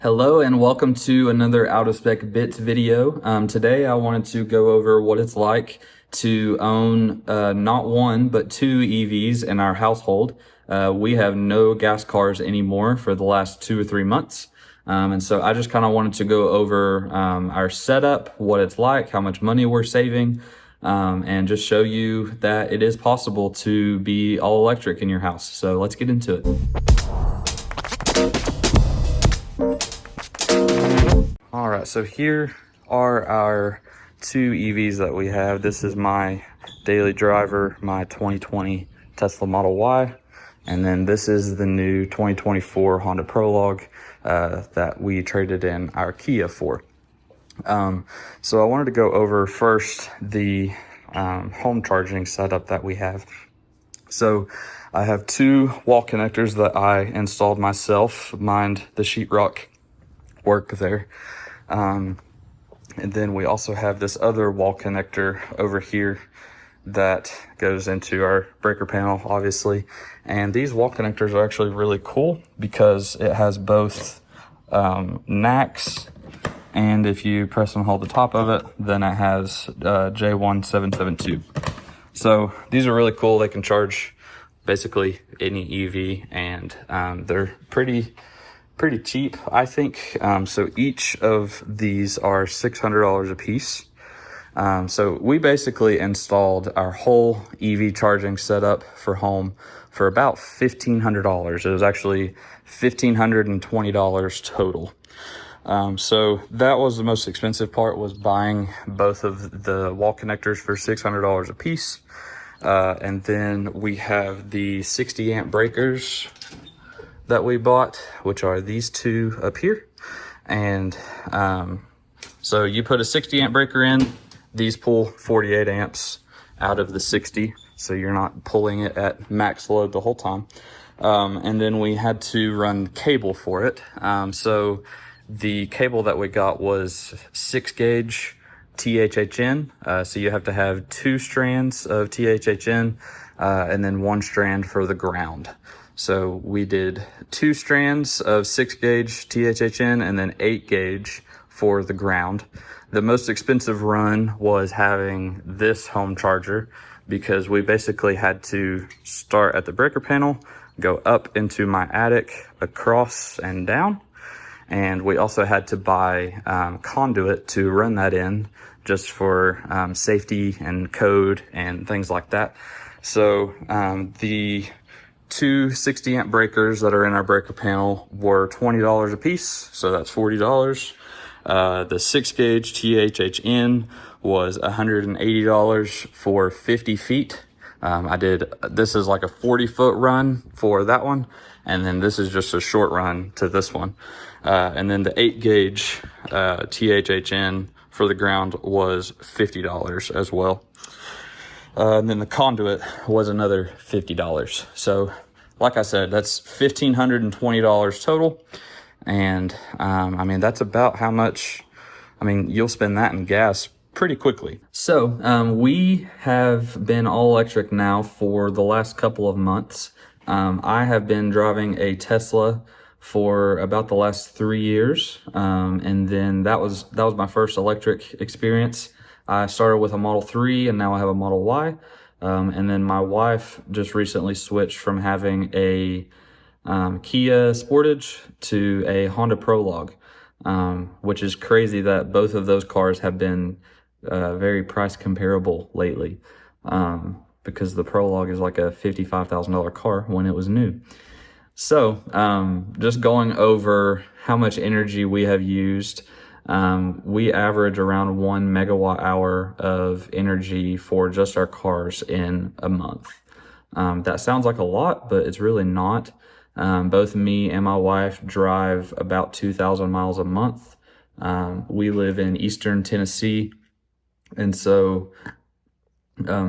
Hello and welcome to another Out of Spec Bits video. Today I wanted to go over what it's like to own not one but two EVs in our household. We have no gas cars anymore for the last 2 or 3 months. And so I just kind of wanted to go over our setup, what it's like, how much money we're saving, and just show you that it is possible to be all electric in your house. So let's get into it. All right, so here are our two EVs that we have. This is my daily driver, my 2020 Tesla Model Y, and then this is the new 2024 Honda Prologue that we traded in our Kia for. So I wanted to go over first the home charging setup that we have. So I have two wall connectors that I installed myself. Mind the sheetrock work there. And then we also have this other wall connector over here that goes into our breaker panel, obviously. And these wall connectors are actually really cool because it has both NACS, and if you press and hold the top of it, then it has J1772. So these are really cool. They can charge basically any EV, and they're pretty cheap, I think. So each of these are $600 a piece. So we basically installed our whole EV charging setup for home for about $1,500. It was actually $1,520 total. So that was the most expensive part, was buying both of the wall connectors for $600 a piece. And then we have the 60 amp breakers that we bought, which are these two up here. And so you put a 60 amp breaker in, these pull 48 amps out of the 60, so you're not pulling it at max load the whole time. And then we had to run cable for it. So the cable that we got was 6 gauge THHN, so you have to have 2 strands of THHN and then 1 strand for the ground. So we did 2 strands of 6 gauge THHN and then 8 gauge for the ground. The most expensive run was having this home charger, because we basically had to start at the breaker panel, go up into my attic, across and down. And we also had to buy conduit to run that in, just for safety and code and things like that. So the two 60 amp breakers that are in our breaker panel were $20 a piece, so that's $40. The 6 gauge THHN was $180 for 50 feet. This is like a 40-foot run for that one, and then this is just a short run to this one. And then the 8 gauge THHN for the ground was $50 as well. And then the conduit was another $50. So like I said, that's $1,520 total. And I mean, that's about how much, you'll spend that in gas pretty quickly. So we have been all electric now for the last couple of months. I have been driving a Tesla for about the last 3 years. And then that was my first electric experience. I started with a Model 3 and now I have a Model Y. And then my wife just recently switched from having a Kia Sportage to a Honda Prologue, which is crazy that both of those cars have been very price comparable lately, because the Prologue is like a $55,000 car when it was new. So just going over how much energy we have used. We average around 1 megawatt hour of energy for just our cars in a month. That sounds like a lot, but it's really not. Both me and my wife drive about 2,000 miles a month. We live in Eastern Tennessee, and so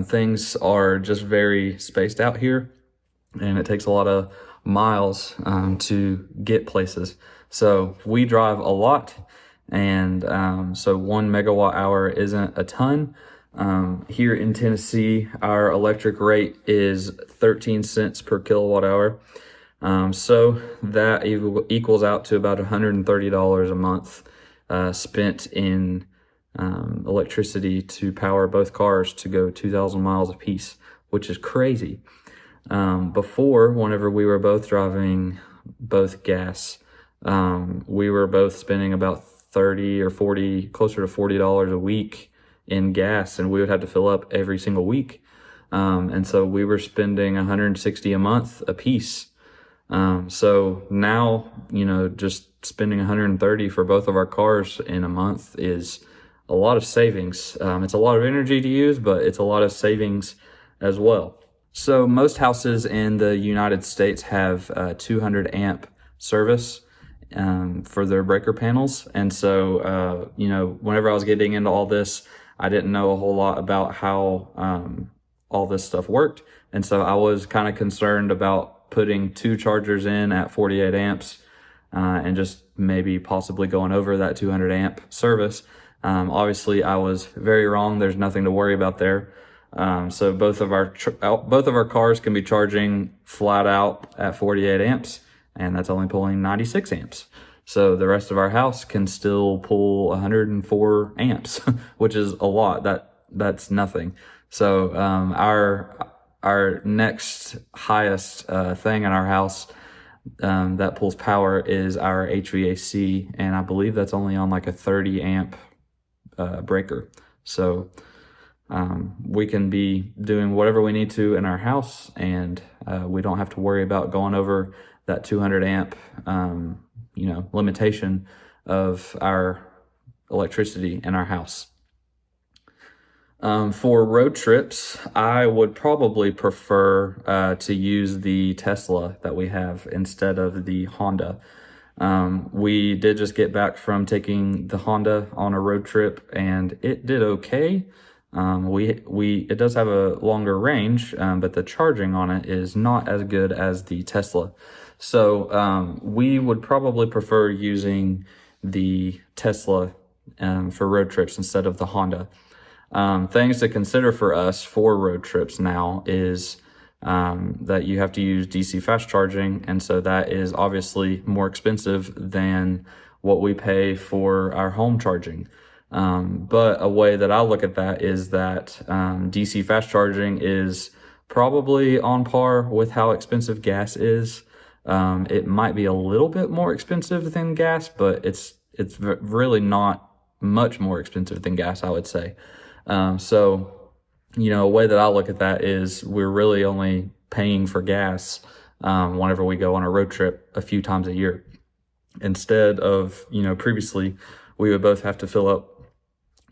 things are just very spaced out here, and it takes a lot of miles to get places. So we drive a lot. And so 1 megawatt hour isn't a ton. Here in Tennessee, our electric rate is 13 cents per kilowatt hour. So that equals out to about $130 a month spent in electricity to power both cars to go 2,000 miles apiece, which is crazy. Before, whenever we were both driving both gas, we were both spending about 30 or 40, closer to $40 a week in gas, and we would have to fill up every single week. And so we were spending 160 a month a piece. So now, just spending 130 for both of our cars in a month is a lot of savings. It's a lot of energy to use, but it's a lot of savings as well. So most houses in the United States have a 200 amp service for their breaker panels. And so, whenever I was getting into all this, I didn't know a whole lot about how all this stuff worked. And so I was kind of concerned about putting two chargers in at 48 amps and just maybe possibly going over that 200 amp service. Obviously, I was very wrong. There's nothing to worry about there. So both of our cars can be charging flat out at 48 amps, and that's only pulling 96 amps. So the rest of our house can still pull 104 amps, which is a lot. That's nothing. So our next highest thing in our house that pulls power is our HVAC, and I believe that's only on like a 30 amp breaker. So we can be doing whatever we need to in our house, and we don't have to worry about going over that 200 amp limitation of our electricity in our house. For road trips, I would probably prefer to use the Tesla that we have instead of the Honda. We did just get back from taking the Honda on a road trip, and it did okay. It does have a longer range, but the charging on it is not as good as the Tesla. So we would probably prefer using the Tesla for road trips instead of the Honda. Things to consider for us for road trips now is that you have to use DC fast charging, and so that is obviously more expensive than what we pay for our home charging. But a way that I look at that is that DC fast charging is probably on par with how expensive gas is. It might be a little bit more expensive than gas, but it's really not much more expensive than gas, I would say. So, a way that I look at that is we're really only paying for gas whenever we go on a road trip a few times a year. Instead of, previously we would both have to fill up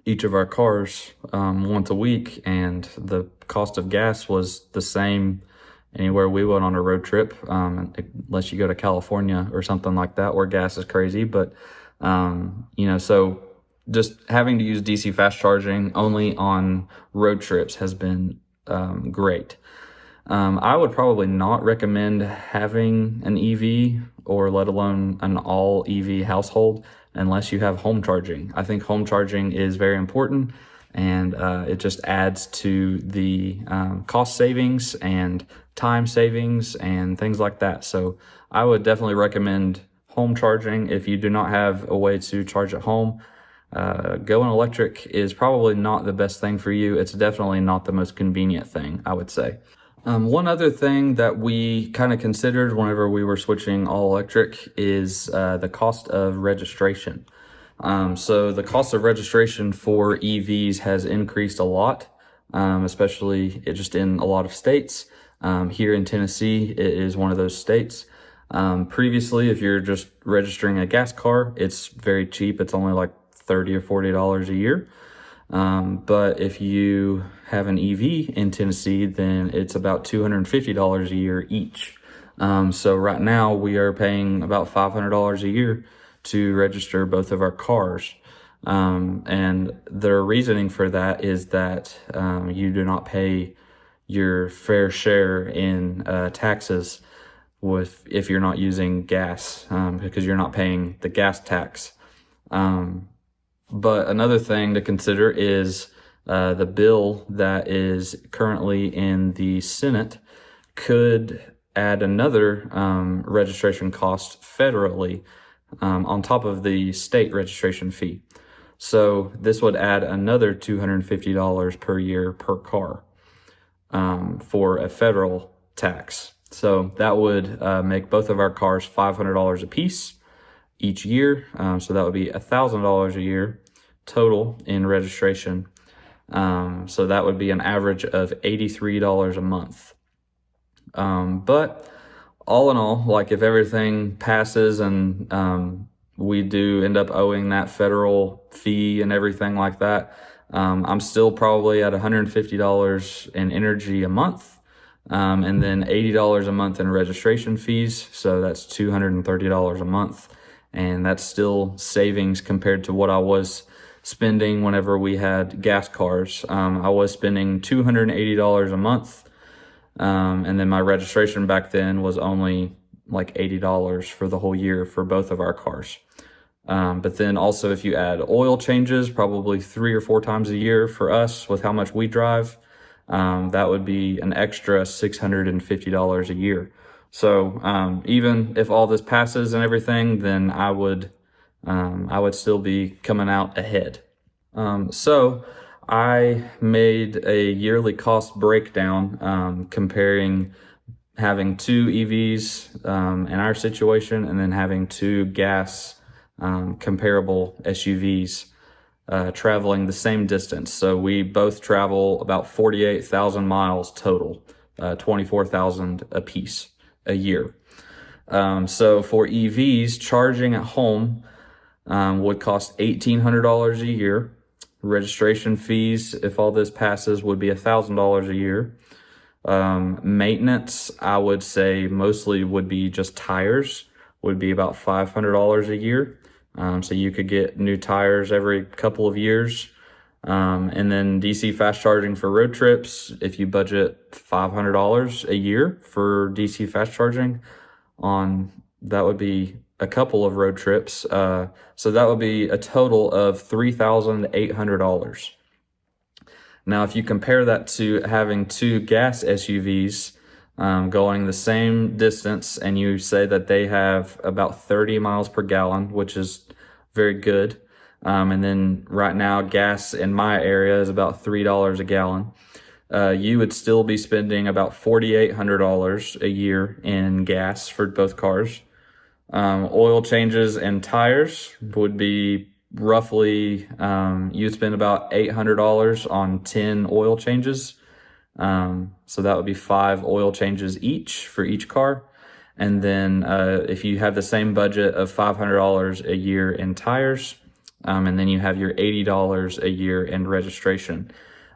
each of our cars once a week, and the cost of gas was the same anywhere we went on a road trip, unless you go to California or something like that where gas is crazy. But, so just having to use DC fast charging only on road trips has been great. I would probably not recommend having an EV or let alone an all EV household unless you have home charging. I think home charging is very important, and it just adds to the cost savings and time savings and things like that. So I would definitely recommend home charging. If you do not have a way to charge at home, going electric is probably not the best thing for you. It's definitely not the most convenient thing, I would say. One other thing that we kind of considered whenever we were switching all electric is the cost of registration. So the cost of registration for EVs has increased a lot, especially just in a lot of states. Here in Tennessee, it is one of those states. Previously, if you're just registering a gas car, it's very cheap. It's only like $30 or $40 a year. But if you have an EV in Tennessee, then it's about $250 a year each. So right now we are paying about $500 a year to register both of our cars. And their reasoning for that is that you do not pay your fair share in taxes if you're not using gas, because you're not paying the gas tax. But another thing to consider is the bill that is currently in the Senate could add another registration cost federally on top of the state registration fee. So this would add another $250 per year per car for a federal tax. So that would make both of our cars $500 a piece each year. So that would be $1,000 a year total in registration. So that would be an average of $83 a month. But all in all, like if everything passes and we do end up owing that federal fee and everything like that, I'm still probably at $150 in energy a month, and then $80 a month in registration fees. So that's $230 a month. And that's still savings compared to what I was spending whenever we had gas cars. I was spending $280 a month. And then my registration back then was only like $80 for the whole year for both of our cars. But then also if you add oil changes, probably 3 or 4 times a year for us with how much we drive, that would be an extra $650 a year. So even if all this passes and everything, then I would still be coming out ahead. So I made a yearly cost breakdown comparing having 2 EVs in our situation and then having 2 gas comparable SUVs traveling the same distance. So we both travel about 48,000 miles total, 24,000 a piece a year. So for EVs, charging at home would cost $1,800 a year. Registration fees, if all this passes, would be $1,000 a year. Maintenance, I would say mostly would be just tires, would be about $500 a year. So you could get new tires every couple of years. And then DC fast charging for road trips, if you budget $500 a year for DC fast charging that would be a couple of road trips. So that would be a total of $3,800. Now, if you compare that to having 2 gas SUVs going the same distance, and you say that they have about 30 miles per gallon, which is very good. And then right now, gas in my area is about $3 a gallon. You would still be spending about $4,800 a year in gas for both cars. Oil changes and tires would be roughly, you'd spend about $800 on 10 oil changes. So that would be 5 oil changes each for each car. And then if you have the same budget of $500 a year in tires, and then you have your $80 a year in registration,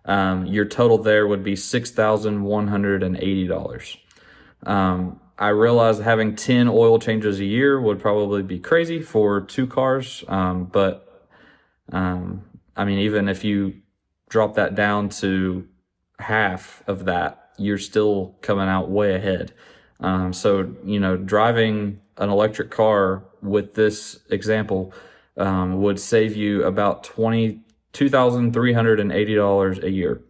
your total there would be $6,180. I realize having 10 oil changes a year would probably be crazy for 2 cars. But I mean, even if you drop that down to half of that, you're still coming out way ahead. So, driving an electric car with this example would save you about $2,380 a year.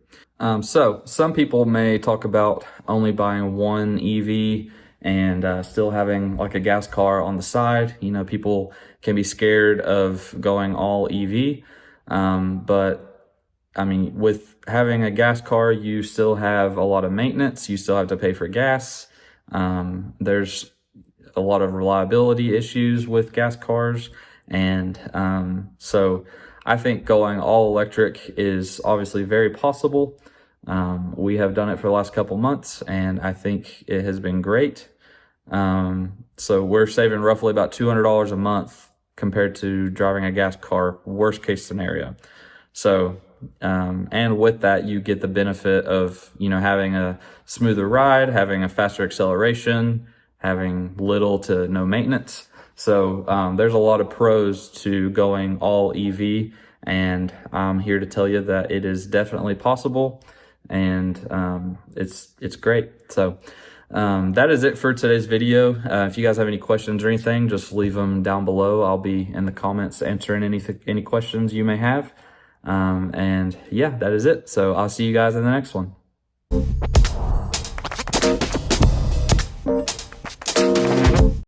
So some people may talk about only buying one EV and still having like a gas car on the side. People can be scared of going all EV. But I mean, with having a gas car, you still have a lot of maintenance. You still have to pay for gas. There's a lot of reliability issues with gas cars. And so I think going all electric is obviously very possible. We have done it for the last couple months, and I think it has been great. So we're saving roughly about $200 a month compared to driving a gas car, worst case scenario. So, and with that, you get the benefit of, having a smoother ride, having a faster acceleration, having little to no maintenance. So, there's a lot of pros to going all EV, and I'm here to tell you that it is definitely possible, and, it's great. So, that is it for today's video. If you guys have any questions or anything, just leave them down below. I'll be in the comments answering any questions you may have. And yeah, that is it. So I'll see you guys in the next one.